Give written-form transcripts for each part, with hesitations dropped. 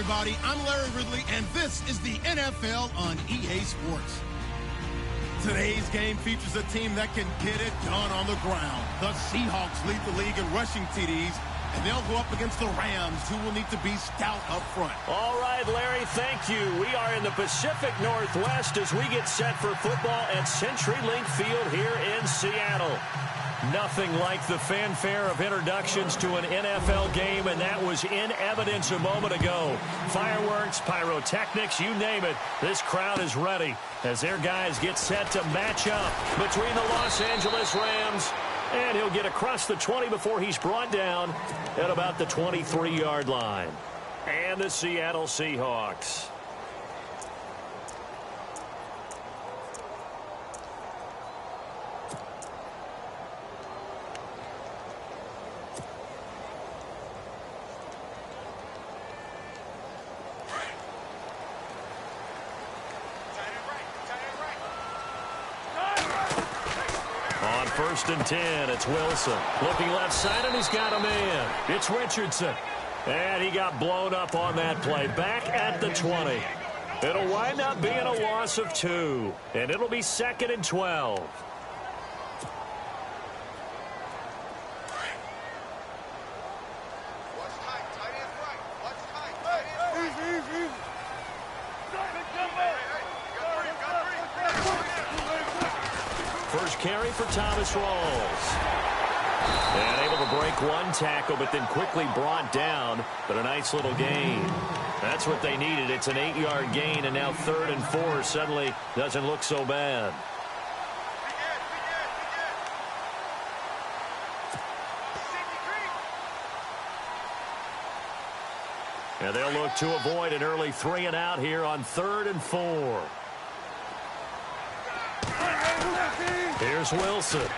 everybody. I'm Larry Ridley, and this is the NFL on EA Sports. Today's game features a team that can get it done on the ground. The Seahawks lead the league in rushing TDs, and they'll go up against the Rams, who will need to be stout up front. All right, Larry, thank you. We are in the Pacific Northwest as we get set for football at CenturyLink Field here in Seattle. Nothing like the fanfare of introductions to an NFL game, and that was in evidence a moment ago. Fireworks, pyrotechnics, you name it. This crowd is ready as their guys get set to match up between the Los Angeles Rams, and he'll get across the 20 before he's brought down at about the 23-yard line. And the Seattle Seahawks. On 1st and 10, it's Wilson. Looking left side, and he's got a man. It's Richardson. And he got blown up on that play. Back at the 20. It'll wind up being a loss of 2. And it'll be 2nd and 12. First carry for Thomas Rawls. And able to break one tackle, but then quickly brought down. But a nice little gain. That's what they needed. It's an 8-yard gain, and now 3rd and 4 suddenly doesn't look so bad. And they'll look to avoid an early 3 and out here on 3rd and 4. Here's Wilson.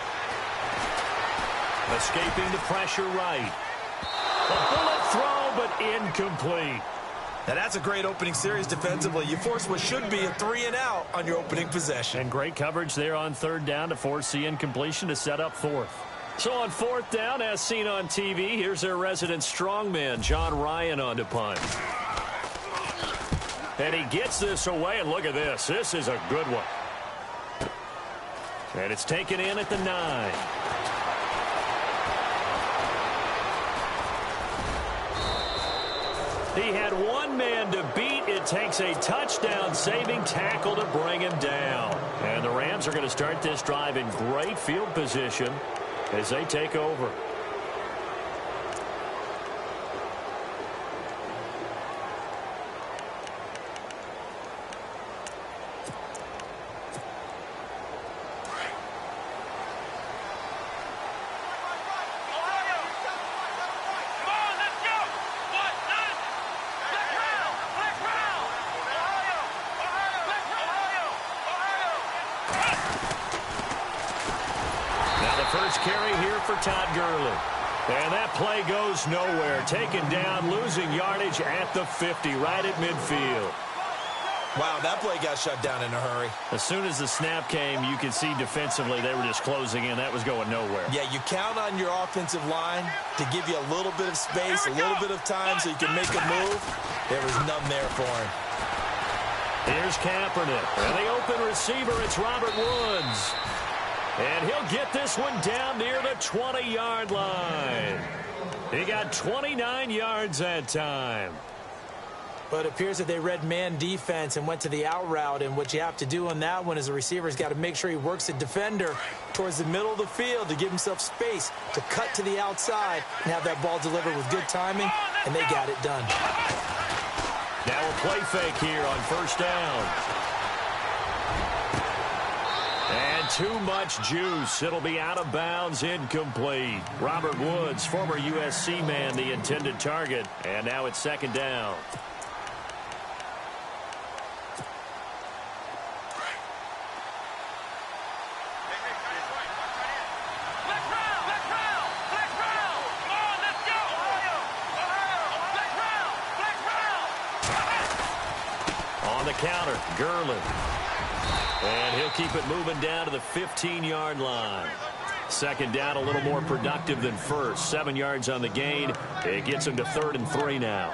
Escaping the pressure right. A bullet throw, but incomplete. Now that's a great opening series defensively. You force what should be a 3 and out on your opening possession. And great coverage there on 3rd down to force the incompletion to set up 4th. So on 4th down, as seen on TV, here's their resident strongman, John Ryan, on to punt. And he gets this away, and look at this. This is a good one. And it's taken in at the 9. He had one man to beat. It takes a touchdown-saving tackle to bring him down. And the Rams are going to start this drive in great field position as they take over. First carry here for Todd Gurley. And that play goes nowhere. Taken down, losing yardage at the 50, right at midfield. Wow, that play got shut down in a hurry. As soon as the snap came, you could see defensively they were just closing in. That was going nowhere. Yeah, you count on your offensive line to give you a little bit of space, a little bit of time so you can make a move. There was none there for him. Here's Kaepernick. And the open receiver, it's Robert Woods. And he'll get this one down near the 20-yard line. He got 29 yards that time. But it appears that they read man defense and went to the out route. And what you have to do on that one is the receiver's got to make sure he works the defender towards the middle of the field to give himself space to cut to the outside and have that ball delivered with good timing, and they got it done. Now a play fake here on 1st down. And too much juice. It'll be out of bounds, incomplete. Robert Woods, former USC man, the intended target. And now it's 2nd down. On the counter, Gurley. And he'll keep it moving down to the 15-yard line. 2nd down, a little more productive than 1st. 7 yards on the gain. It gets him to 3rd and 3 now.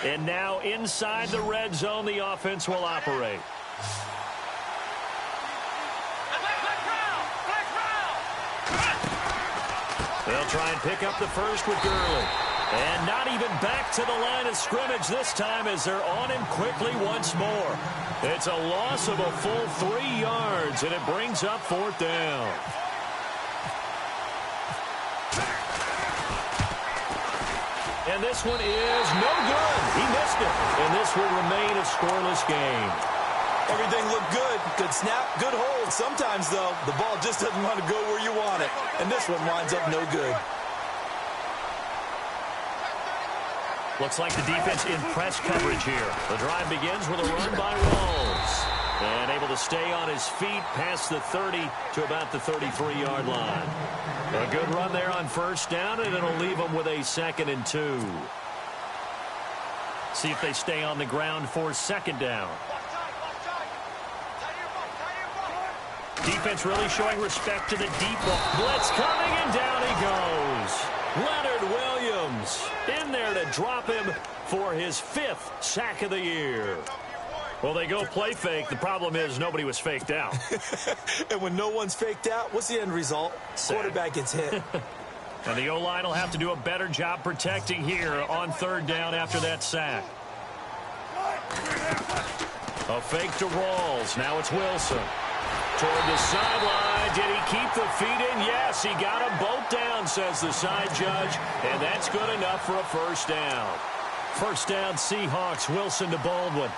And now inside the red zone, the offense will operate. They'll try and pick up the first with Gurley. And not even back to the line of scrimmage this time as they're on him quickly once more. It's a loss of a full 3 yards, and it brings up 4th down. And this one is no good. He missed it. And this will remain a scoreless game. Everything looked good. Good snap, good hold. Sometimes, though, the ball just doesn't want to go where you want it. And this one winds up no good. Looks like the defense in press coverage here. The drive begins with a run by Rawls. And able to stay on his feet past the 30 to about the 33-yard line. A good run there on first down, and it'll leave them with a 2nd and 2. See if they stay on the ground for 2nd down. Defense really showing respect to the deep ball. Blitz coming, and down he goes. Leonard Williams in there to drop him for his 5th sack of the year. Well, they go play fake. The problem is nobody was faked out. And when no one's faked out, what's the end result? Sack. Quarterback gets hit. And the O-line will have to do a better job protecting here on 3rd down after that sack. A fake to Rawls. Now it's Wilson. Toward the sideline. Did he keep the feet in? Yes, he got them both down, says the side judge. And that's good enough for a 1st down. 1st down, Seahawks. Wilson to Baldwin.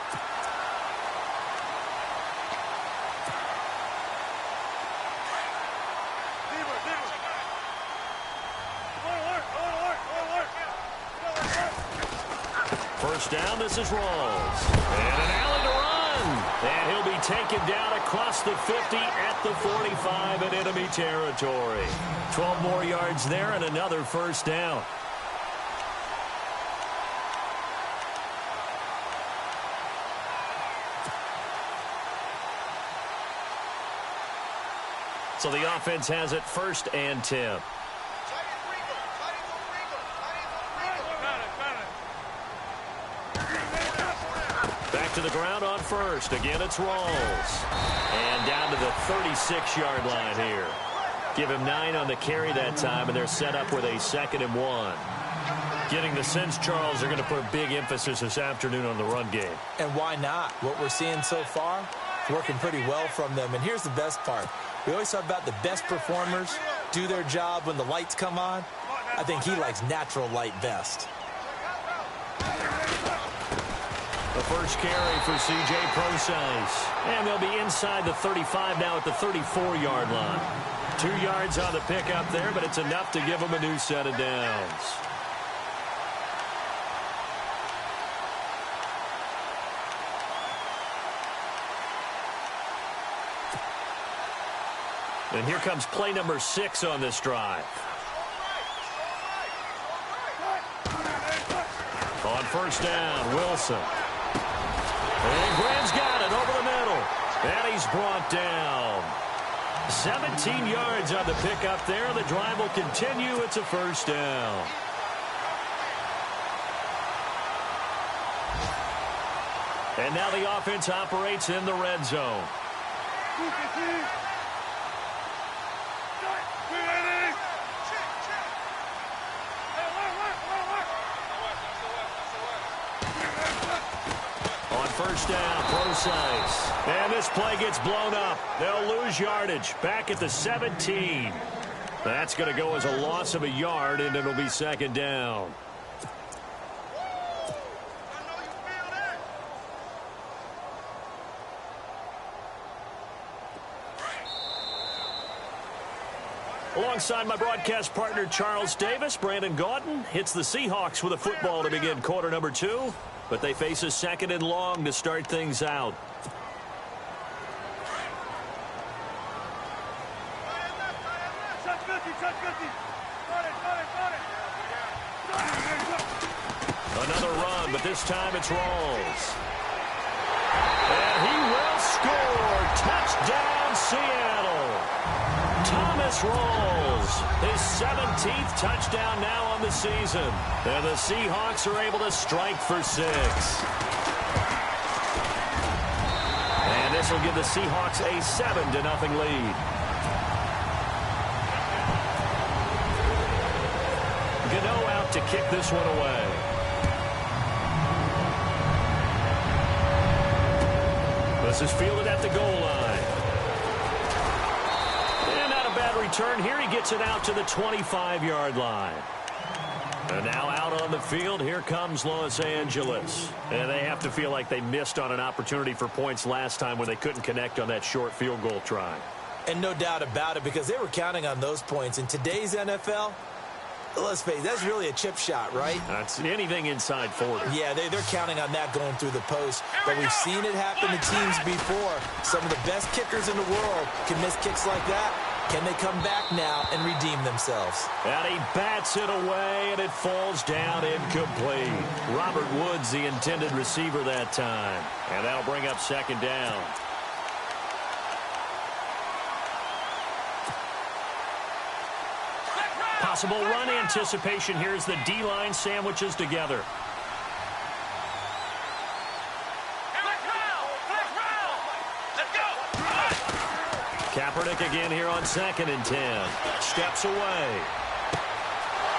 First down, this is Rawls. And an alley to run. And he'll be taken down across the 50 at the 45 in enemy territory. 12 more yards there and another 1st down. So the offense has it 1st and 10. Back to the ground on 1st. Again, it's Rawls. And down to the 36-yard line here. Give him 9 on the carry that time, and they're set up with a 2nd and 1. Getting the sense, Charles, they're going to put a big emphasis this afternoon on the run game. And why not? What we're seeing so far, working pretty well from them. And here's the best part. We always talk about the best performers do their job when the lights come on. I think he likes natural light best. The first carry for C.J. Procise. And they'll be inside the 35 now at the 34-yard line. 2 yards on the pickup there, but it's enough to give them a new set of downs. And here comes play number 6 on this drive. On first down, Wilson. And Graham's got it over the middle. And he's brought down. 17 yards on the pickup there. The drive will continue. It's a 1st down. And now the offense operates in the red zone. First down, Procise. And this play gets blown up. They'll lose yardage back at the 17. That's going to go as a loss of a yard, and it'll be 2nd down. Alongside my broadcast partner, Charles Davis, Brandon Gaudin hits the Seahawks with a football to begin quarter number 2. But they face a 2nd and long to start things out. Another run, but this time it's Rawls. And he will score. Touchdown, Seattle. Thomas rolls. His 17th touchdown now on the season. And the Seahawks are able to strike for 6. And this will give the Seahawks a 7-0 lead. Gano out to kick this one away. This is fielded at the goal line. And not a bad return here. He gets it out to the 25-yard line. And now out on the field, here comes Los Angeles. And they have to feel like they missed on an opportunity for points last time when they couldn't connect on that short field goal try. And no doubt about it, because they were counting on those points. In today's NFL, let's face it, that's really a chip shot, right? That's anything inside 40. Yeah, they're counting on that going through the post. But we've seen it happen to teams before. Some of the best kickers in the world can miss kicks like that. Can they come back now and redeem themselves? And he bats it away, and it falls down incomplete. Robert Woods, the intended receiver that time. And that'll bring up second down. Possible run anticipation here as the D-line sandwiches together. Kaepernick again here on 2nd and 10. Steps away.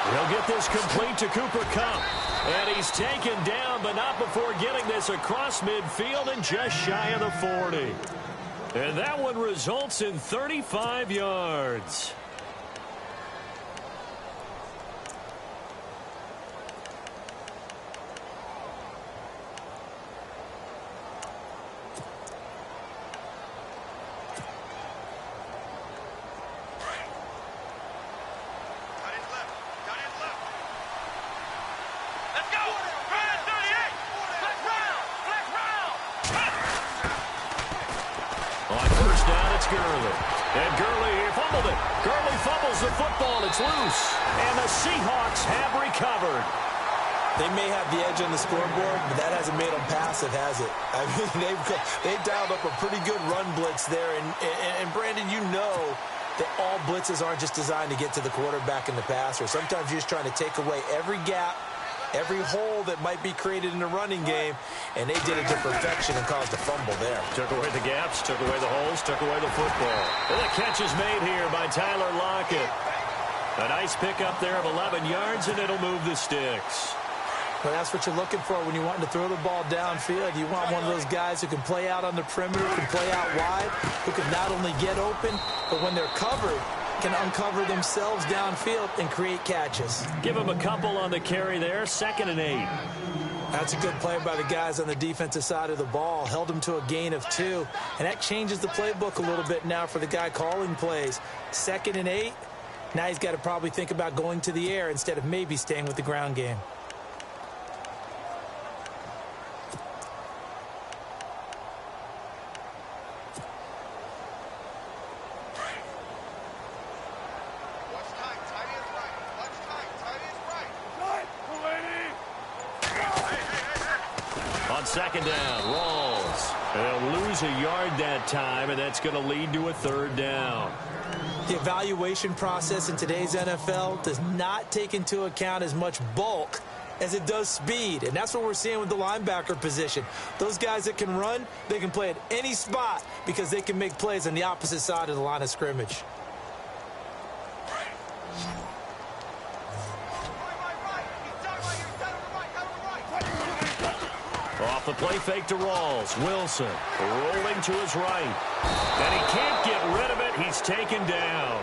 He'll get this complete to Cooper Kupp. And he's taken down, but not before getting this across midfield and just shy of the 40. And that one results in 35 yards. And Gurley fumbled it. Gurley fumbles the football. It's loose. And the Seahawks have recovered. They may have the edge on the scoreboard, but that hasn't made them passive, has it? I mean, they've dialed up a pretty good run blitz there. And Brandon, you know that all blitzes aren't just designed to get to the quarterback and the passer. Sometimes you're just trying to take away every gap, every hole that might be created in the running game, and they did it to perfection and caused a fumble there. Took away the gaps, took away the holes, took away the football. And the catch is made here by Tyler Lockett. A nice pickup there of 11 yards, and it'll move the sticks. Well, that's what you're looking for when you want to throw the ball downfield. You want one of those guys who can play out on the perimeter, can play out wide, who can not only get open, but when they're covered, can uncover themselves downfield and create catches. Give them a couple on the carry there. 2nd and 8. That's a good play by the guys on the defensive side of the ball. Held them to a gain of 2. And that changes the playbook a little bit now for the guy calling plays. 2nd and 8. Now he's got to probably think about going to the air instead of maybe staying with the ground game. On 2nd down, Rawls. They'll lose a yard that time, and that's going to lead to a 3rd down. The evaluation process in today's NFL does not take into account as much bulk as it does speed, and that's what we're seeing with the linebacker position. Those guys that can run, they can play at any spot because they can make plays on the opposite side of the line of scrimmage. Off the play fake to Rawls. Wilson rolling to his right. And he can't get rid of it. He's taken down.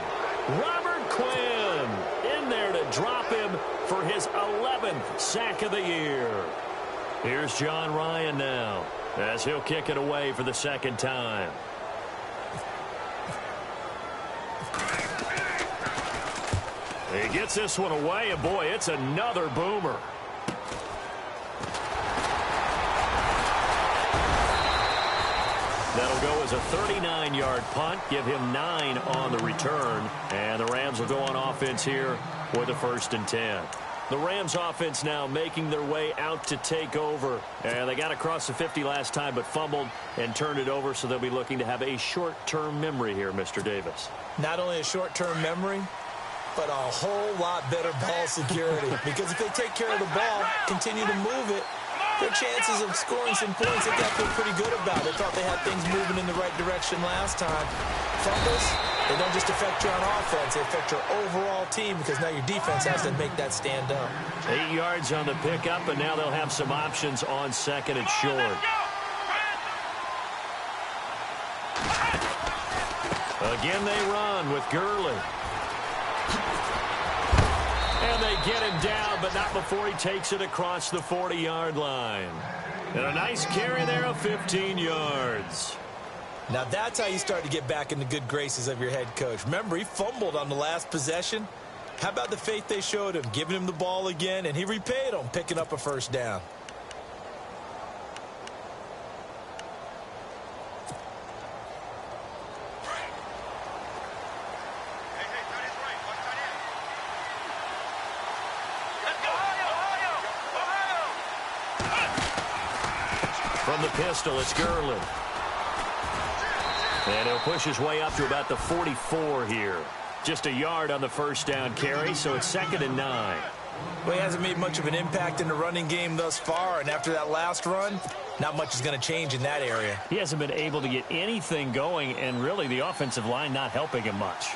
Robert Quinn in there to drop him for his 11th sack of the year. Here's John Ryan now as he'll kick it away for the 2nd time. He gets this one away, and boy, it's another boomer. That'll go as a 39-yard punt, give him 9 on the return, and the Rams will go on offense here with a 1st and 10. The Rams offense now making their way out to take over. And they got across the 50 last time but fumbled and turned it over, so they'll be looking to have a short-term memory here, Mr. Davis. Not only a short-term memory, but a whole lot better ball security. Because if they take care of the ball, continue to move it, their chances of scoring some points, they got to feel pretty good about. They thought they had things moving in the right direction last time. Fumbles, they don't just affect you on offense, they affect your overall team because now your defense has to make that stand up. 8 yards on the pickup, and now they'll have some options on second and short. Again, they run with Gurley. And they get him down, but not before he takes it across the 40-yard line. And a nice carry there of 15 yards. Now that's how you start to get back in the good graces of your head coach. Remember, he fumbled on the last possession. How about the faith they showed him, giving him the ball again, and he repaid them, picking up a first down. From the pistol, it's Gurley. And he'll push his way up to about the 44 here. Just a yard on the first down carry, so it's 2nd and 9. Well, he hasn't made much of an impact in the running game thus far, and after that last run, not much is going to change in that area. He hasn't been able to get anything going, and really the offensive line not helping him much.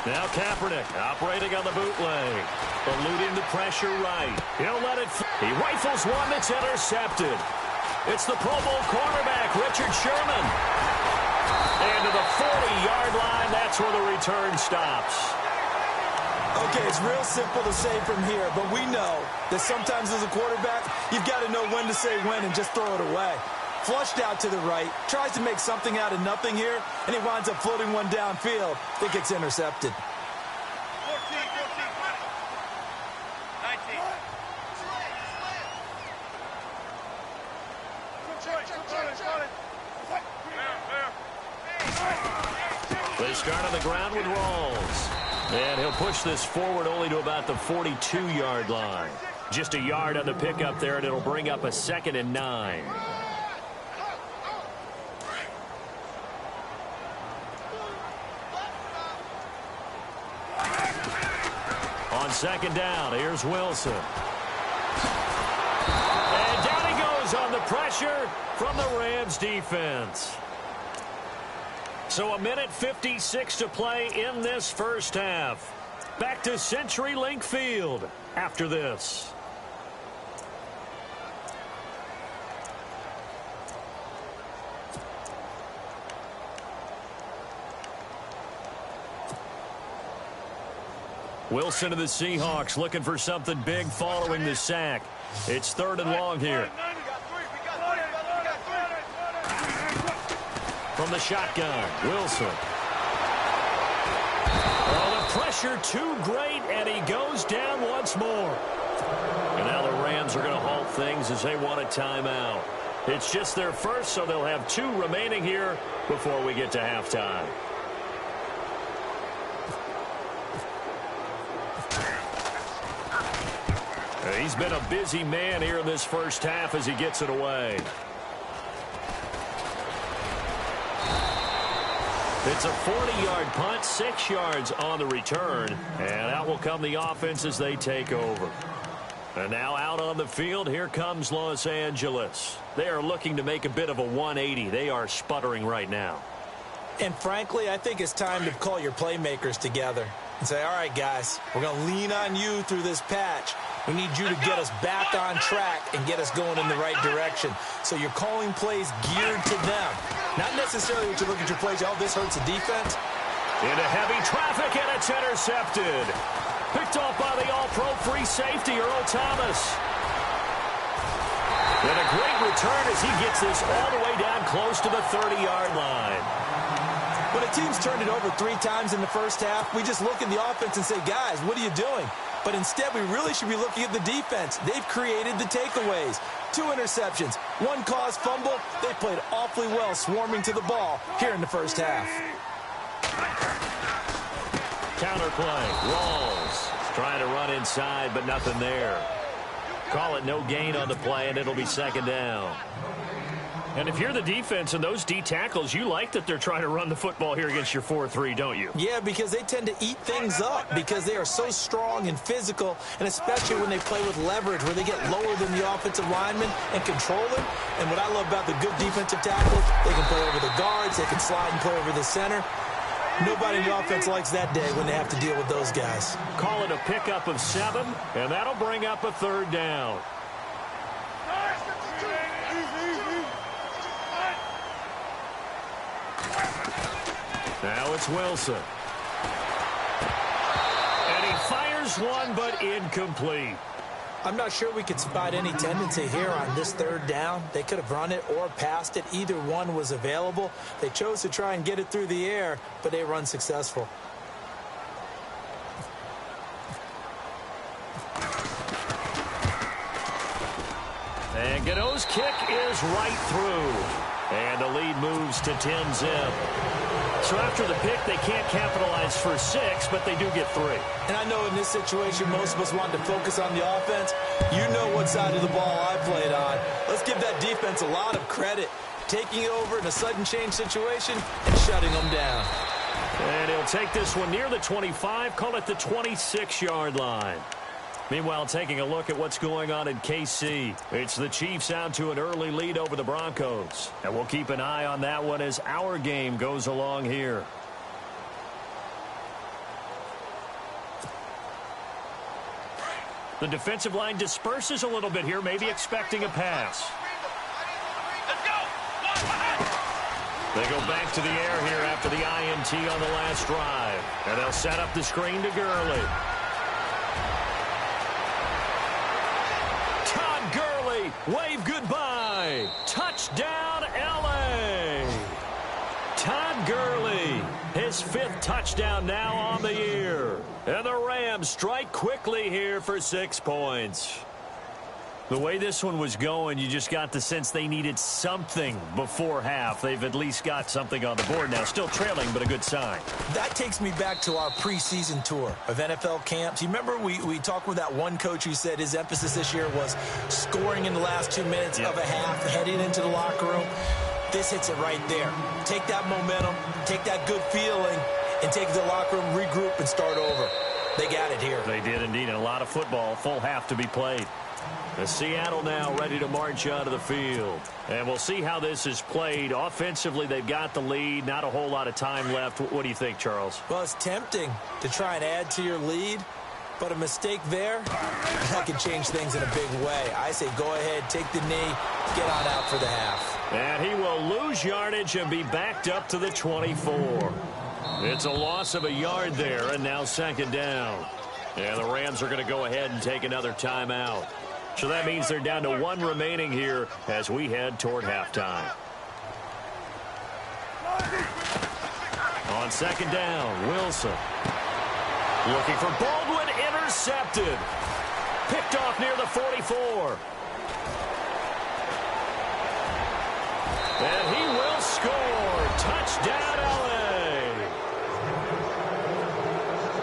Now Kaepernick operating on the bootleg, eluding the pressure right. He'll let it. He rifles one that's intercepted. It's the Pro Bowl cornerback, Richard Sherman. And to the 40-yard line, that's where the return stops. Okay, it's real simple to say from here, but we know that sometimes as a quarterback, you've got to know when to say when and just throw it away. Flushed out to the right, tries to make something out of nothing here, and he winds up floating one downfield that gets intercepted. 14, 19. They start on the ground with Rawls. And he'll push this forward only to about the 42-yard line. Just a yard on the pickup there, and it'll bring up a 2nd and 9. On second down, here's Wilson. And down he goes on the pressure from the Rams defense. So 1:56 to play in this first half. Back to CenturyLink Field after this. Wilson to the Seahawks looking for something big following the sack. It's 3rd and long here. From the shotgun, Wilson. Oh, the pressure too great, and he goes down once more. And now the Rams are going to halt things as they want a timeout. It's just their first, so they'll have 2 remaining here before we get to halftime. He's been a busy man here in this first half as he gets it away. It's a 40-yard punt, 6 yards on the return, and out will come the offense as they take over. And now out on the field, here comes Los Angeles. They are looking to make a bit of a 180. They are sputtering right now. And frankly, I think it's time to call your playmakers together and say, all right, guys, we're going to lean on you through this patch. We need you to get us back on track and get us going in the right direction. So you're calling plays geared to them. Not necessarily what you look at your plays, oh, this hurts the defense. Into heavy traffic, and it's intercepted. Picked off by the all-pro free safety, Earl Thomas. And a great return as he gets this all the way down close to the 30-yard line. When a team's turned it over 3 times in the first half, we just look at the offense and say, guys, what are you doing? But instead, we really should be looking at the defense. They've created the takeaways. 2 interceptions, 1 caused fumble. They played awfully well swarming to the ball here in the first half. counter play. Rawls trying to run inside, but nothing there. Call it no gain on the play, and it'll be second down. And if you're the defense and those D tackles, you like that they're trying to run the football here against your 4-3, don't you? Yeah, because they tend to eat things up because they are so strong and physical, and especially when they play with leverage where they get lower than the offensive lineman and control them. And what I love about the good defensive tackles, they can play over the guards, they can slide and play over the center. Nobody in the offense likes that day when they have to deal with those guys. Call it a pickup of 7, and that'll bring up a third down. Now it's Wilson. And he fires one, but incomplete. I'm not sure we could spot any tendency here on this third down. They could have run it or passed it. Either one was available. They chose to try and get it through the air, but they were unsuccessful. And Gano's kick is right through. And the lead moves to 10-zip. So after the pick, they can't capitalize for 6, but they do get 3. And I know in this situation, most of us want to focus on the offense. You know what side of the ball I played on. Let's give that defense a lot of credit. Taking over in a sudden change situation and shutting them down. And he'll take this one near the 25, call it the 26-yard line. Meanwhile, taking a look at what's going on in KC. It's the Chiefs out to an early lead over the Broncos. And we'll keep an eye on that one as our game goes along here. The defensive line disperses a little bit here, maybe expecting a pass. They go back to the air here after the INT on the last drive. And they'll set up the screen to Gurley. Wave goodbye. Touchdown, L.A. Todd Gurley, his 5th touchdown now on the year. And the Rams strike quickly here for 6 points. The way this one was going, you just got the sense they needed something before half. They've at least got something on the board now. Still trailing, but a good sign. That takes me back to our preseason tour of NFL camps. You remember we talked with that one coach who said his emphasis this year was scoring in the last 2 minutes of a half, heading into the locker room. This hits it right there. Take that momentum, take that good feeling, and take it to the locker room, regroup, and start over. They got it here. They did indeed, and a lot of football, full half to be played. The Seattle now ready to march out of the field. And we'll see how this is played. Offensively, they've got the lead. Not a whole lot of time left. What do you think, Charles? Well, it's tempting to try and add to your lead. But a mistake there, that can change things in a big way. I say go ahead, take the knee, get on out for the half. And he will lose yardage and be backed up to the 24. It's a loss of a yard there, and now second down. And the Rams are going to go ahead and take another timeout. So that means they're down to 1 remaining here as we head toward halftime. On second down, Wilson. Looking for Baldwin, intercepted. Picked off near the 44. And he will score. Touchdown, L.A.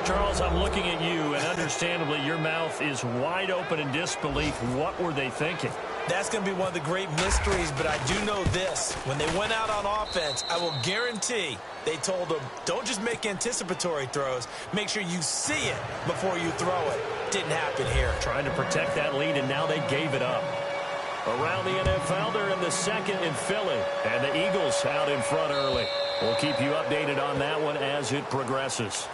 Charles, I'm looking at you, and understandably, your mouth is wide open in disbelief. What were they thinking? That's going to be one of the great mysteries, but I do know this. When they went out on offense, I will guarantee they told them, don't just make anticipatory throws. Make sure you see it before you throw it. Didn't happen here. Trying to protect that lead, and now they gave it up. Around the NFL, they're in the second in Philly, and the Eagles out in front early. We'll keep you updated on that one as it progresses.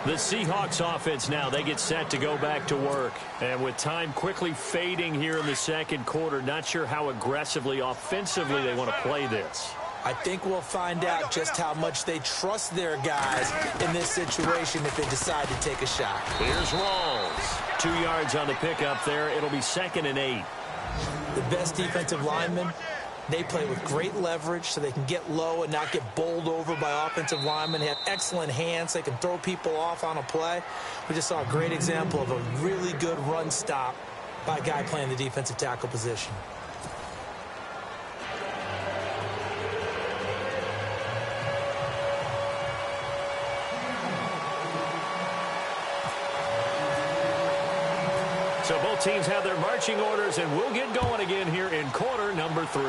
The Seahawks offense now, they get set to go back to work. And with time quickly fading here in the second quarter, not sure how aggressively, offensively they want to play this. I think we'll find out just how much they trust their guys in this situation if they decide to take a shot. Here's Rawls. 2 yards on the pickup there. It'll be 2nd and 8. The best defensive linemen, they play with great leverage so they can get low and not get bowled over by offensive linemen. They have excellent hands. They can throw people off on a play. We just saw a great example of a really good run stop by a guy playing the defensive tackle position. So both teams have their marching orders, and we'll get going again here in quarter number 3.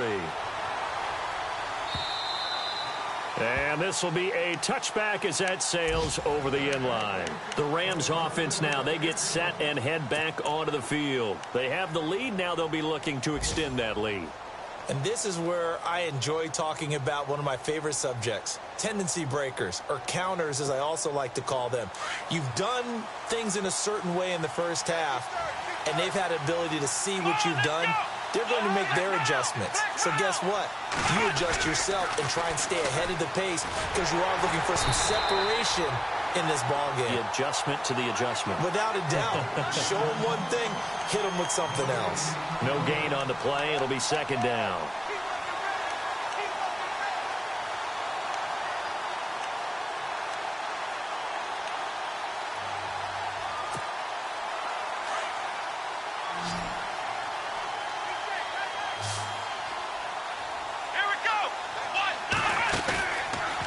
And this will be a touchback as that sails over the end line. The Rams offense now, they get set and head back onto the field. They have the lead. Now they'll be looking to extend that lead. And this is where I enjoy talking about one of my favorite subjects, tendency breakers, or counters as I also like to call them. You've done things in a certain way in the first half, and they've had the ability to see what you've done. They're going to make their adjustments. So guess what? You adjust yourself and try and stay ahead of the pace because you are looking for some separation in this ball game. The adjustment to the adjustment. Without a doubt. Show them one thing, hit them with something else. No gain on the play. It'll be second down.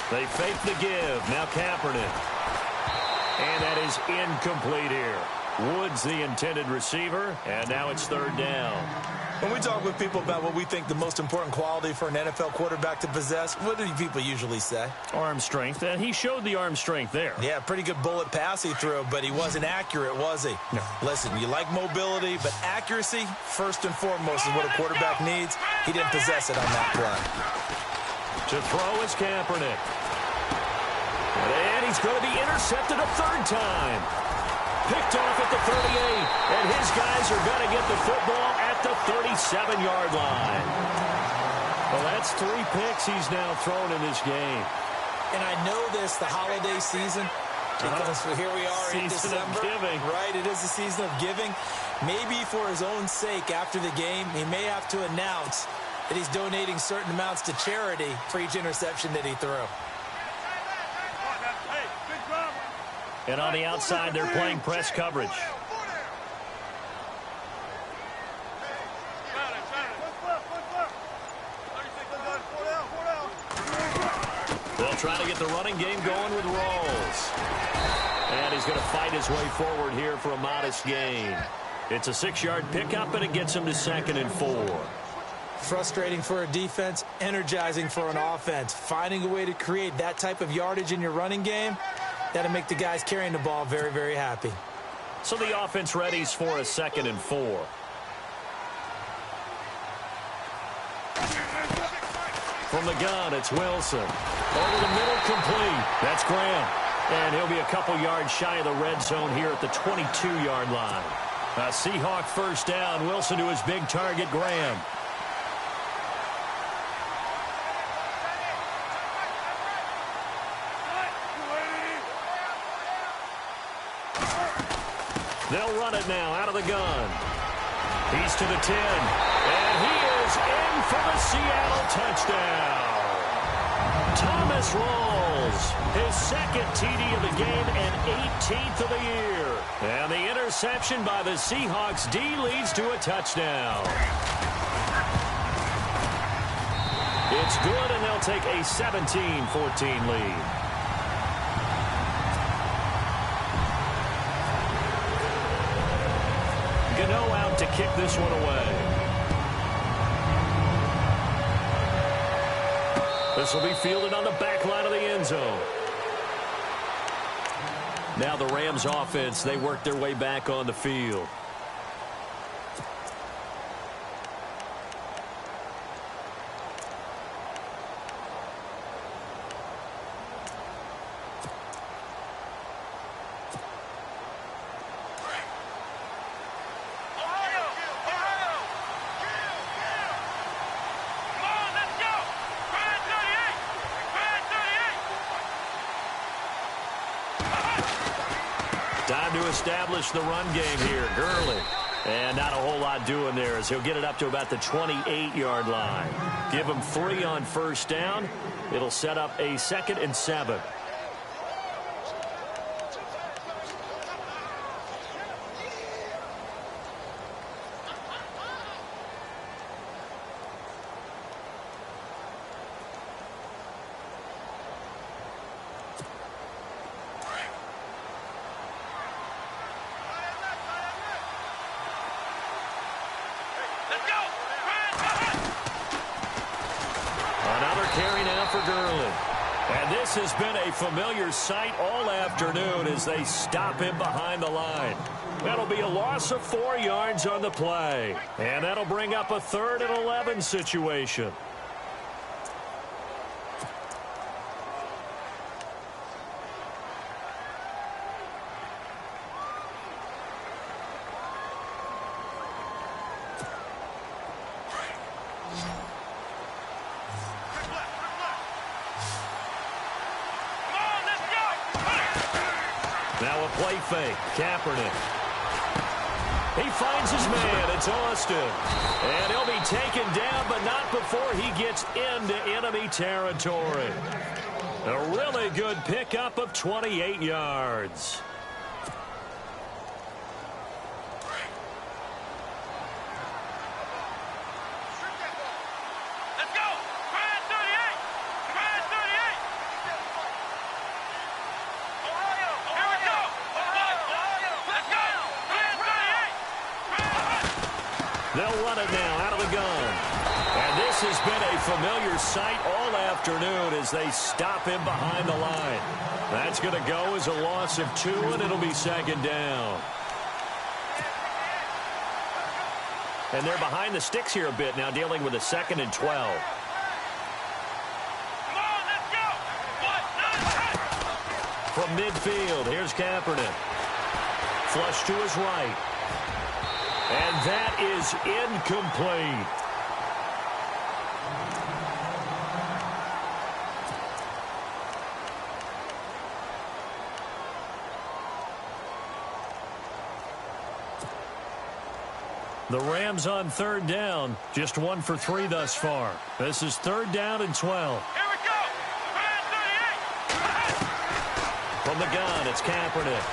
They fake the give. Now Kaepernick. And that is incomplete here. Woods the intended receiver, and now it's third down. When we talk with people about what we think the most important quality for an NFL quarterback to possess, what do people usually say? Arm strength, and he showed the arm strength there. Yeah, pretty good bullet pass he threw, but he wasn't accurate, was he? No. Listen, you like mobility, but accuracy, first and foremost, is what a quarterback needs. He didn't possess it on that play. To throw is Kaepernick. And he's going to be intercepted a third time. Picked off at the 38. And his guys are going to get the football at the 37-yard line. Well, that's 3 picks he's now thrown in this game. And I know this, the holiday season, because here we are in December. Season of giving. Right, it is the season of giving. Maybe for his own sake after the game, he may have to announce that he's donating certain amounts to charity for each interception that he threw. And on the outside, they're playing press coverage. They'll try to get the running game going with Rawls. And he's going to fight his way forward here for a modest gain. It's a 6-yard pickup, and it gets him to 2nd and 4. Frustrating for a defense, energizing for an offense. Finding a way to create that type of yardage in your running game, that'll make the guys carrying the ball very, very happy. So the offense readies for a 2nd and 4. From the gun, it's Wilson. Over the middle, complete. That's Graham. And he'll be a couple yards shy of the red zone here at the 22-yard line. A Seahawk first down. Wilson to his big target, Graham. They'll run it now out of the gun. He's to the 10. And he is in for the Seattle touchdown. Thomas Rawls, his 2nd TD of the game and 18th of the year. And the interception by the Seahawks D leads to a touchdown. It's good, and they'll take a 17-14 lead. Gano out to kick this one away. This will be fielded on the back line of the end zone. Now the Rams offense, they work their way back on the field. Time to establish the run game here. Gurley. And not a whole lot doing there as he'll get it up to about the 28-yard line. Give him 3 on first down. It'll set up a 2nd and 7. Gurley. And this has been a familiar sight all afternoon as they stop him behind the line. That'll be a loss of 4 yards on the play. And that'll bring up a 3rd and 11 situation. Now a play fake. Kaepernick. He finds his man. It's Austin. And he'll be taken down, but not before he gets into enemy territory. A really good pickup of 28 yards. They'll run it now out of the gun. And this has been a familiar sight all afternoon as they stop him behind the line. That's going to go as a loss of 2, and it'll be 2nd down. And they're behind the sticks here a bit now, dealing with a 2nd and 12. From midfield, here's Kaepernick. Flush to his right. And that is incomplete. The Rams on 3rd down, just 1 for 3 thus far. This is 3rd down and 12. Here we go. From the gun, it's Kaepernick.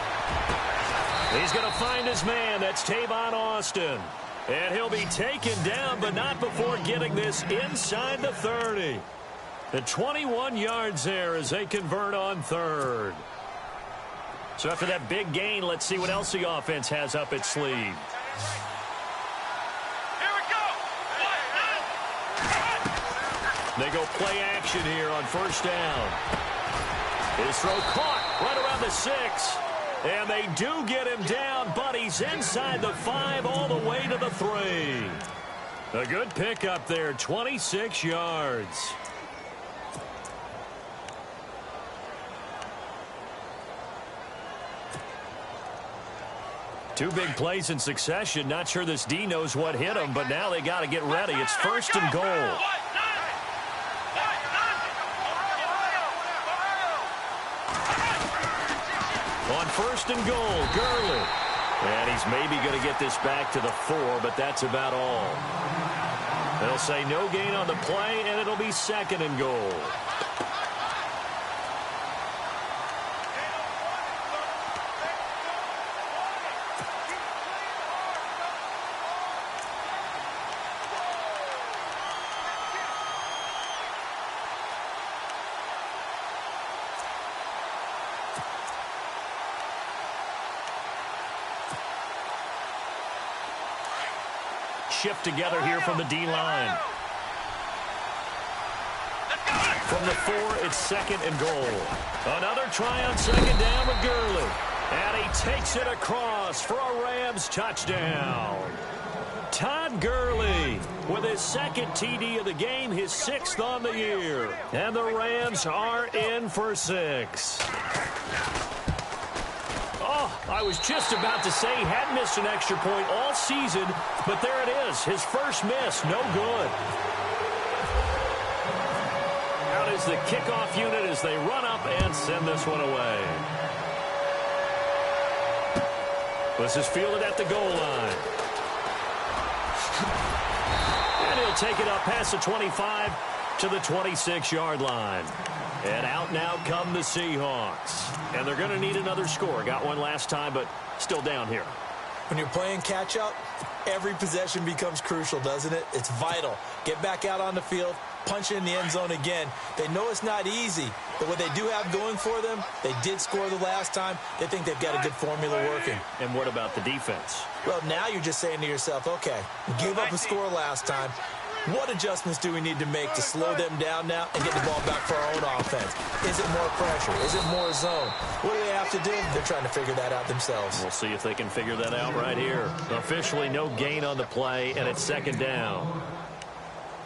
He's going to find his man. That's Tavon Austin. And he'll be taken down, but not before getting this inside the 30. The 21 yards there as they convert on 3rd. So after that big gain, let's see what else the offense has up its sleeve. Here we go. They go play action here on 1st down. His throw caught right around the 6. And they do get him down, but he's inside the 5 all the way to the 3. A good pickup there, 26 yards. Two big plays in succession. Not sure this D knows what hit him, but now they got to get ready. It's 1st and goal. On 1st and goal, Gurley. And he's maybe going to get this back to the 4, but that's about all. They'll say no gain on the play, and it'll be 2nd and goal. Shift together here from the D-line. From the 4, it's 2nd and goal. Another try on 2nd down with Gurley. And he takes it across for a Rams touchdown. Todd Gurley with his 2nd TD of the game, his 6th on the year. And the Rams are in for 6. I was just about to say he hadn't missed an extra point all season, but there it is. His first miss, no good. Out is the kickoff unit as they run up and send this one away. This is fielded at the goal line. And he'll take it up past the 25 to the 26-yard line. And out now come the Seahawks. And they're going to need another score. Got one last time, but still down here. When you're playing catch-up, every possession becomes crucial, doesn't it? It's vital. Get back out on the field, punch in the end zone again. They know it's not easy, but what they do have going for them, they did score the last time. They think they've got a good formula working. And what about the defense? Well, now you're just saying to yourself, okay, give up a score last time. What adjustments do we need to make to slow them down now and get the ball back for our own offense? Is it more pressure? Is it more zone? What do they have to do? They're trying to figure that out themselves. We'll see if they can figure that out right here. Officially no gain on the play, and it's second down.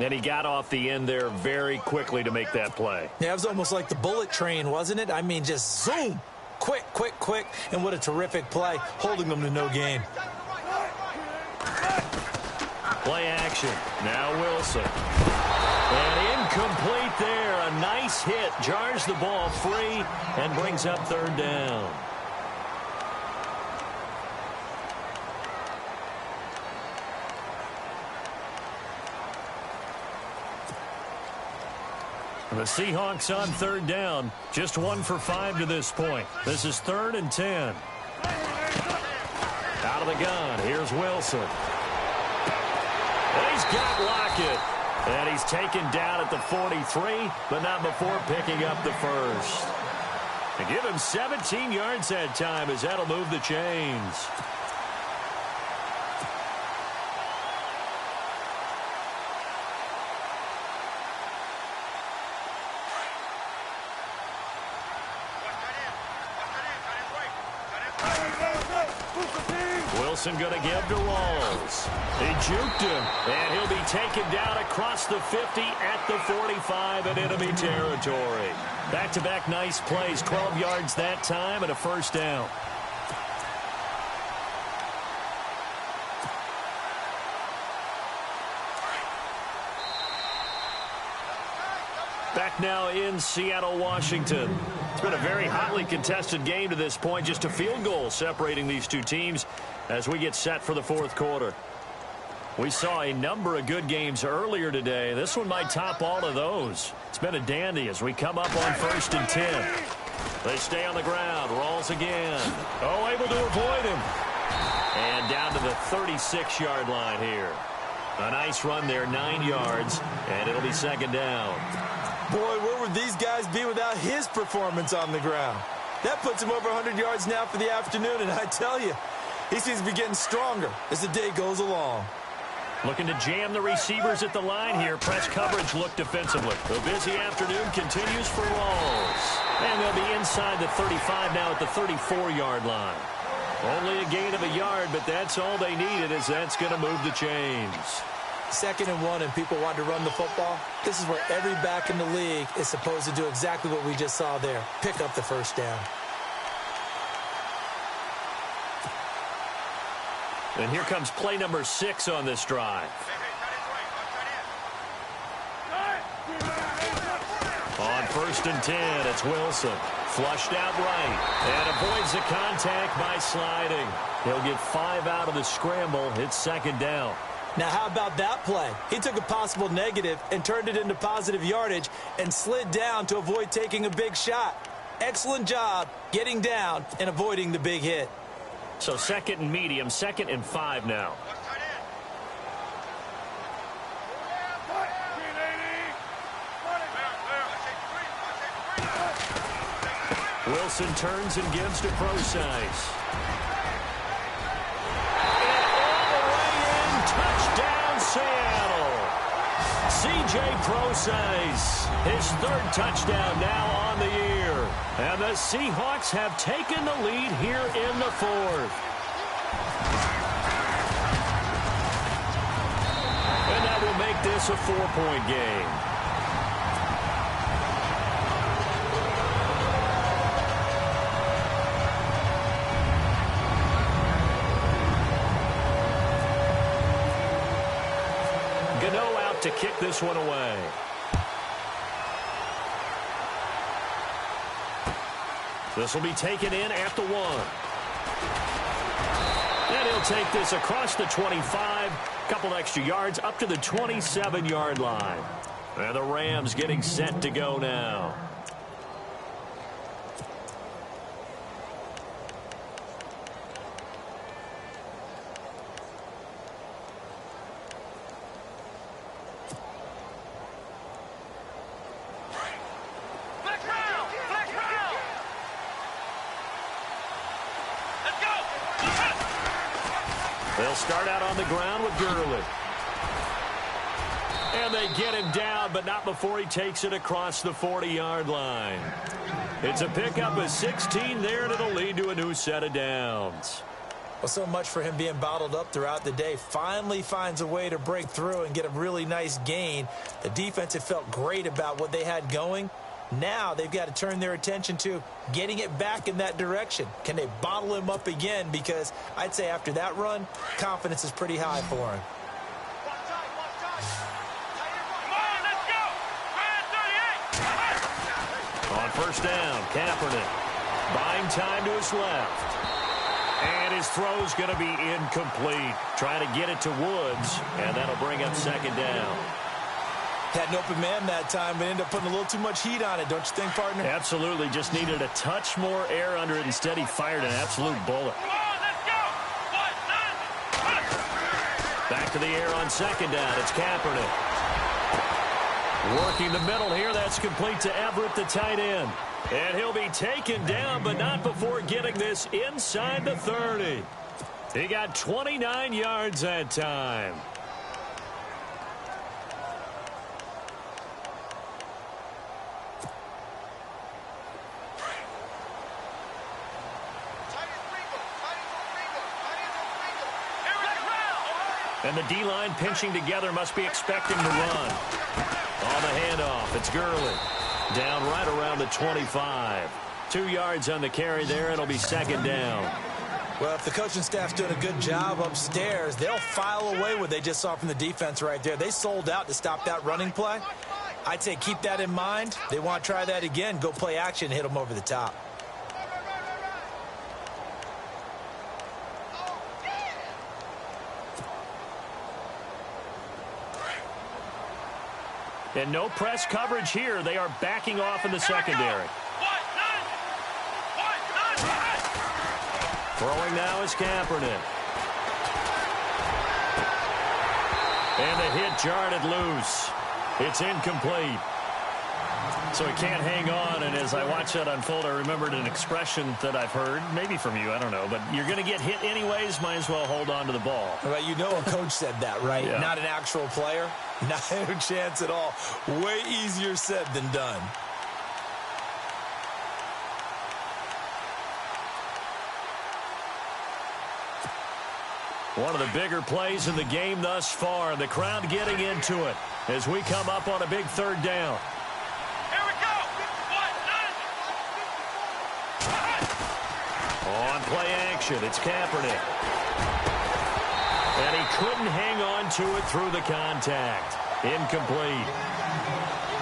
And he got off the end there very quickly to make that play. Yeah, it was almost like the bullet train, wasn't it? I mean, just zoom. Quick, quick, quick. And what a terrific play, holding them to no gain. Play action. Now Wilson. And incomplete there. A nice hit. Jars the ball free and brings up third down. The Seahawks on third down. Just 1 for 5 to this point. This is 3rd and 10. Out of the gun. Here's Wilson. He's got Lockett. And he's taken down at the 43, but not before picking up the first. To give him 17 yards that time, as that'll move the chains. Wilson going to give to Rawls. He juked him, and he'll be taken down across the 50 at the 45 in enemy territory. Back-to-back nice plays, 12 yards that time and a first down. Back now in Seattle, Washington. It's been a very hotly contested game to this point. Just a field goal separating these two teams as we get set for the fourth quarter. We saw a number of good games earlier today. This one might top all of those. It's been a dandy as we come up on 1st and 10. They stay on the ground. Rawls again. Oh, able to avoid him. And down to the 36-yard line here. A nice run there, 9 yards, and it'll be second down. Boy, where would these guys be without his performance on the ground? That puts him over 100 yards now for the afternoon, and I tell you, he seems to be getting stronger as the day goes along. Looking to jam the receivers at the line here. Press coverage look defensively. The busy afternoon continues for Rawls. And they'll be inside the 35 now at the 34-yard line. Only a gain of a yard, but that's all they needed, as that's going to move the chains. 2nd and 1 and people want to run the football. This is where every back in the league is supposed to do exactly what we just saw there. Pick up the first down. And here comes play number 6 on this drive. On 1st and 10, it's Wilson. Flushed out right. And avoids the contact by sliding. He'll get 5 out of the scramble. It's 2nd down. Now, how about that play? He took a possible negative and turned it into positive yardage and slid down to avoid taking a big shot. Excellent job getting down and avoiding the big hit. So 2nd and medium, 2nd and 5 now. Wilson turns and gives to Procise. Seattle. C.J. Procise, his 3rd touchdown now on the year. And the Seahawks have taken the lead here in the 4th. And that will make this a 4-point game. To kick this one away. This will be taken in at the 1. And he'll take this across the 25. Couple extra yards up to the 27-yard line. And the Rams getting set to go now. They'll start out on the ground with Gurley. And they get him down, but not before he takes it across the 40-yard line. It's a pickup of 16 there, and it'll lead to a new set of downs. Well, so much for him being bottled up throughout the day. Finally finds a way to break through and get a really nice gain. The defense had felt great about what they had going. Now they've got to turn their attention to getting it back in that direction. Can they bottle him up again? Because I'd say after that run, confidence is pretty high for him. On first down, Kaepernick buying time to his left. And his throw's going to be incomplete. Trying to get it to Woods, and that'll bring up second down. Had an open man that time, but ended up putting a little too much heat on it, don't you think, partner? Absolutely. Just needed a touch more air under it. Instead, he fired an absolute bullet. Back to the air on second down. It's Kaepernick. Working the middle here. That's complete to Everett, the tight end. And he'll be taken down, but not before getting this inside the 30. He got 29 yards that time. And the D-line pinching together, must be expecting to run. On the handoff, it's Gurley. Down right around the 25. 2 yards on the carry there. It'll be second down. Well, if the coaching staff's doing a good job upstairs, they'll file away what they just saw from the defense right there. They sold out to stop that running play. I'd say keep that in mind. They want to try that again. Go play action, hit them over the top. And no press coverage here. They are backing off in the secondary. Throwing now is Kaepernick. And the hit jarred it loose. It's incomplete. So he can't hang on, and as I watch that unfold, I remembered an expression that I've heard, maybe from you, I don't know, but you're going to get hit anyways, might as well hold on to the ball. Well, you know a coach said that, right? Yeah. Not an actual player. Not a chance at all. Way easier said than done. One of the bigger plays in the game thus far. The crowd getting into it as we come up on a big third down. Here we go. On play action, it's Kaepernick. And he couldn't hang on to it through the contact. Incomplete.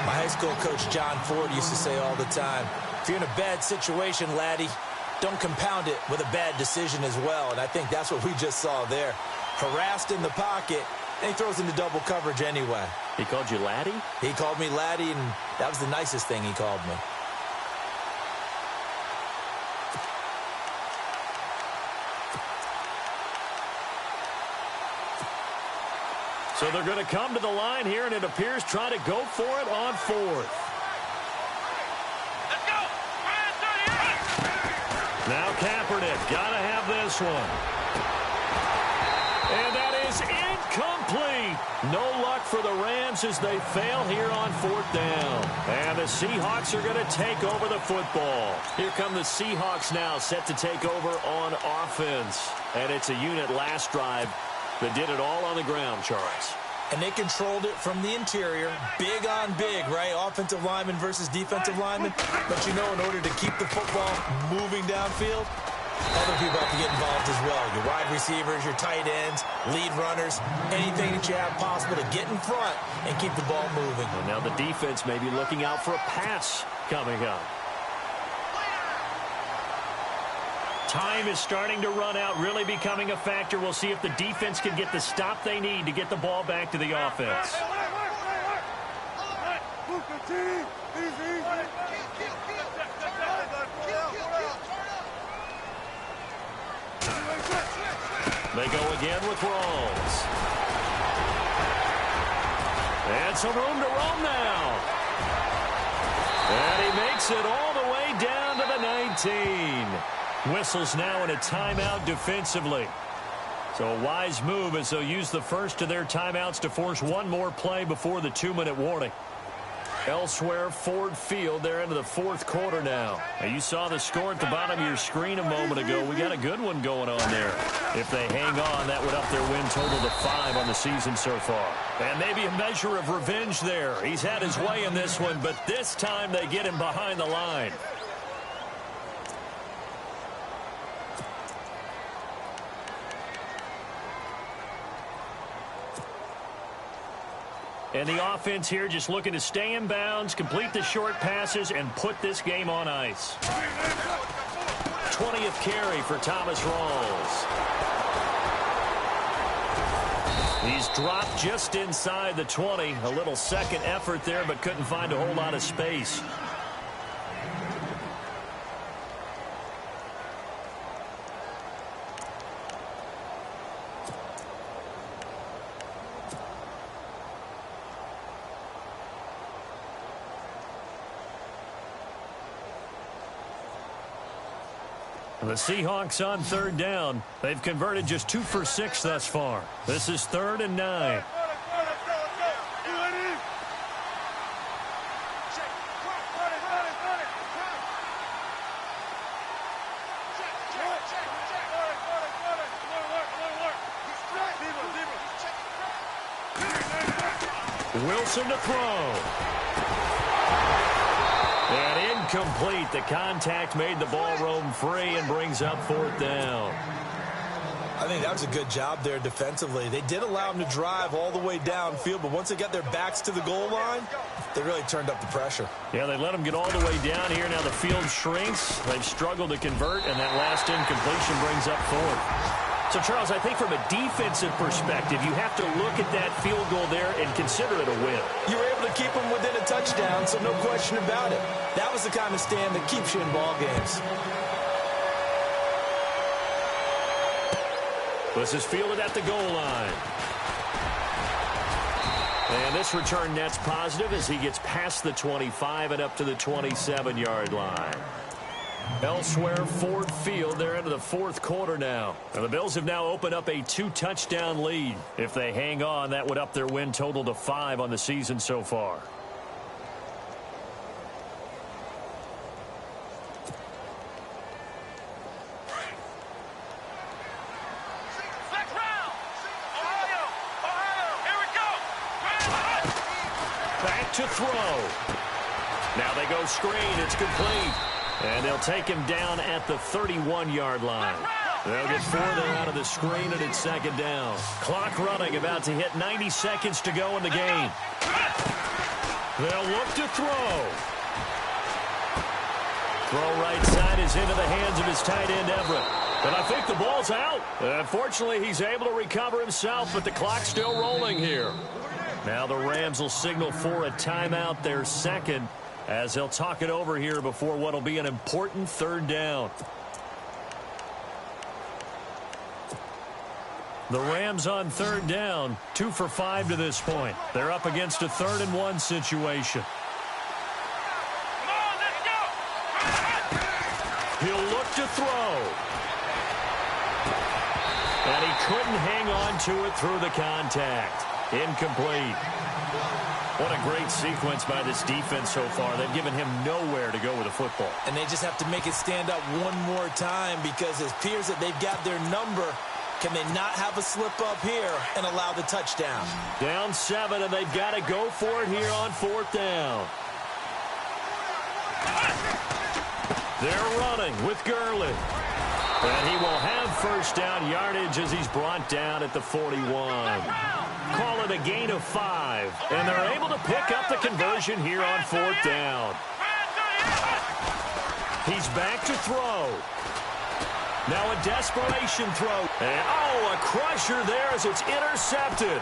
My high school coach, John Ford, used to say all the time, if you're in a bad situation, laddie, don't compound it with a bad decision as well. And I think that's what we just saw there. Harassed in the pocket, and he throws into double coverage anyway. He called you laddie? He called me laddie, and that was the nicest thing he called me. So they're going to come to the line here, and it appears try to go for it on fourth. Let's go. Now Kaepernick, got to have this one. And that is incomplete. No luck for the Rams as they fail here on fourth down. And the Seahawks are going to take over the football. Here come the Seahawks now, set to take over on offense. And it's a unit last drive that did it all on the ground, Charles. And they controlled it from the interior, big on big, right? Offensive lineman versus defensive lineman. But you know, in order to keep the football moving downfield, other people have to get involved as well. Your wide receivers, your tight ends, lead runners, anything that you have possible to get in front and keep the ball moving. And now the defense may be looking out for a pass coming up. Time is starting to run out, really becoming a factor. We'll see if the defense can get the stop they need to get the ball back to the offense. They go again with Rawls. And some room to roam now. And he makes it all the way down to the 19. Whistles now in a timeout defensively. So a wise move as they'll use the first of their timeouts to force one more play before the 2-minute warning. Elsewhere, Ford Field, they're into the fourth quarter now. Now, you saw the score at the bottom of your screen a moment ago. We got a good one going on there. If they hang on, that would up their win total to 5 on the season so far. And maybe a measure of revenge there. He's had his way in this one, but this time they get him behind the line. And the offense here just looking to stay in bounds, complete the short passes, and put this game on ice. 20th carry for Thomas Rawls. He's dropped just inside the 20. A little second effort there, but couldn't find a whole lot of space. The Seahawks on third down. They've converted just 2 for 6 thus far. This is 3rd and 9. Wilson to throw. And incomplete. The contact made the ball roam free and brings up 4th down. I think that was a good job there defensively. They did allow them to drive all the way downfield, but once they got their backs to the goal line, they really turned up the pressure. Yeah, they let them get all the way down here. Now the field shrinks. They've struggled to convert, and that last incompletion brings up 4th. So, Charles, I think from a defensive perspective, you have to look at that field goal there and consider it a win. You were able to keep them within a touchdown, so no question about it. That was the kind of stand that keeps you in ball games. This is fielded at the goal line. And this return net's positive as he gets past the 25 and up to the 27-yard line. Elsewhere, Ford Field, they're into the 4th quarter now. And the Bills have now opened up a 2-touchdown lead. If they hang on, that would up their win total to 5 on the season so far. Back to throw. Now they go screen. It's complete. And they'll take him down at the 31-yard line. They'll get 4 there out of the screen, and it's 2nd down. Clock running, about to hit 90 seconds to go in the game. They'll look to throw. Throw right side is into the hands of his tight end, Everett. And I think the ball's out. Unfortunately, he's able to recover himself, but the clock's still rolling here. Now the Rams will signal for a timeout, their 2nd, as they'll talk it over here before what will be an important 3rd down. The Rams on 3rd down, 2 for 5 to this point. They're up against a 3rd and 1 situation. He'll look to throw. And he couldn't hang on to it through the contact. Incomplete. What a great sequence by this defense so far. They've given him nowhere to go with the football. And they just have to make it stand up one more time because it appears that they've got their number. Can they not have a slip up here and allow the touchdown? Down 7, and they've got to go for it here on 4th down. They're running with Gurley. And he will have 1st down yardage as he's brought down at the 41. Call it a gain of 5. And they're able to pick up the conversion here on 4th down. He's back to throw. Now a desperation throw. And, a crusher there as it's intercepted.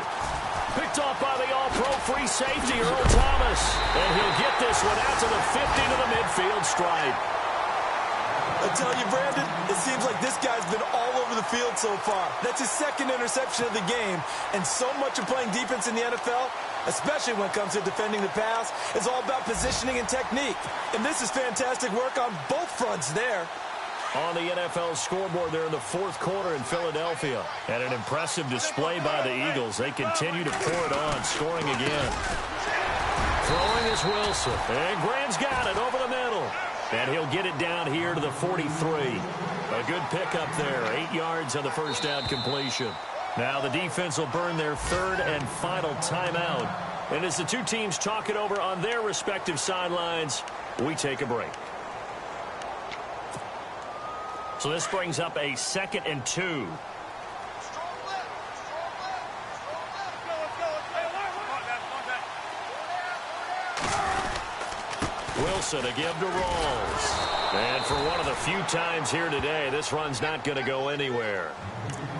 Picked off by the all-pro free safety, Earl Thomas. And he'll get this one out to the 50 to the midfield stripe. I tell you, Brandon, it seems like this guy's been all over the field so far. That's his 2nd interception of the game. And so much of playing defense in the NFL, especially when it comes to defending the pass, is all about positioning and technique. And this is fantastic work on both fronts there. on the NFL scoreboard there in the fourth quarter in Philadelphia. And an impressive display by the Eagles. They continue to pour it on, scoring again. Throwing is Wilson. And Graham's got it over the middle. And he'll get it down here to the 43. A good pickup there. 8 yards on the first down completion. Now the defense will burn their third and final timeout. And as the two teams talk it over on their respective sidelines, we take a break. So this brings up a 2nd and 2. Wilson, a give to Rawls. And for one of the few times here today, this run's not going to go anywhere.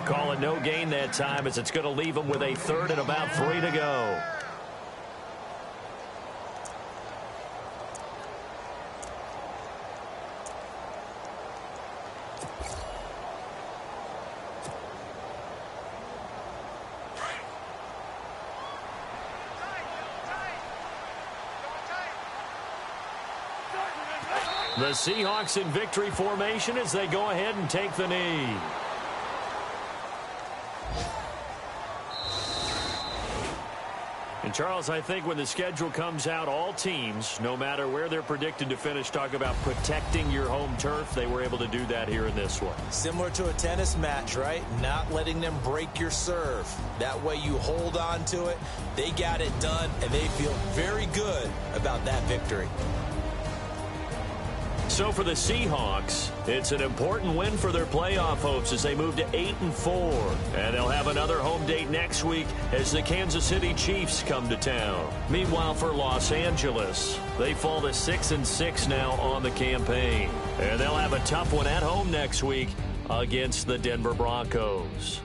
Call it no gain that time, as it's going to leave them with a 3rd and about 3 to go. The Seahawks in victory formation as they go ahead and take the knee. And, Charles, I think when the schedule comes out, all teams, no matter where they're predicted to finish, talk about protecting your home turf. They were able to do that here in this one. Similar to a tennis match, right? Not letting them break your serve. That way you hold on to it. They got it done, and they feel very good about that victory. So for the Seahawks, it's an important win for their playoff hopes as they move to 8-4. And they'll have another home date next week as the Kansas City Chiefs come to town. Meanwhile, for Los Angeles, they fall to 6-6 now on the campaign. And they'll have a tough one at home next week against the Denver Broncos.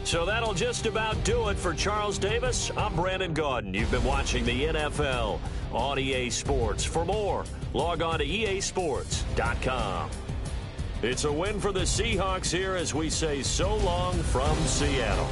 So that'll just about do it for Charles Davis. I'm Brandon Gaudin. You've been watching the NFL on EA Sports. For more, log on to easports.com. It's a win for the Seahawks here as we say so long from Seattle.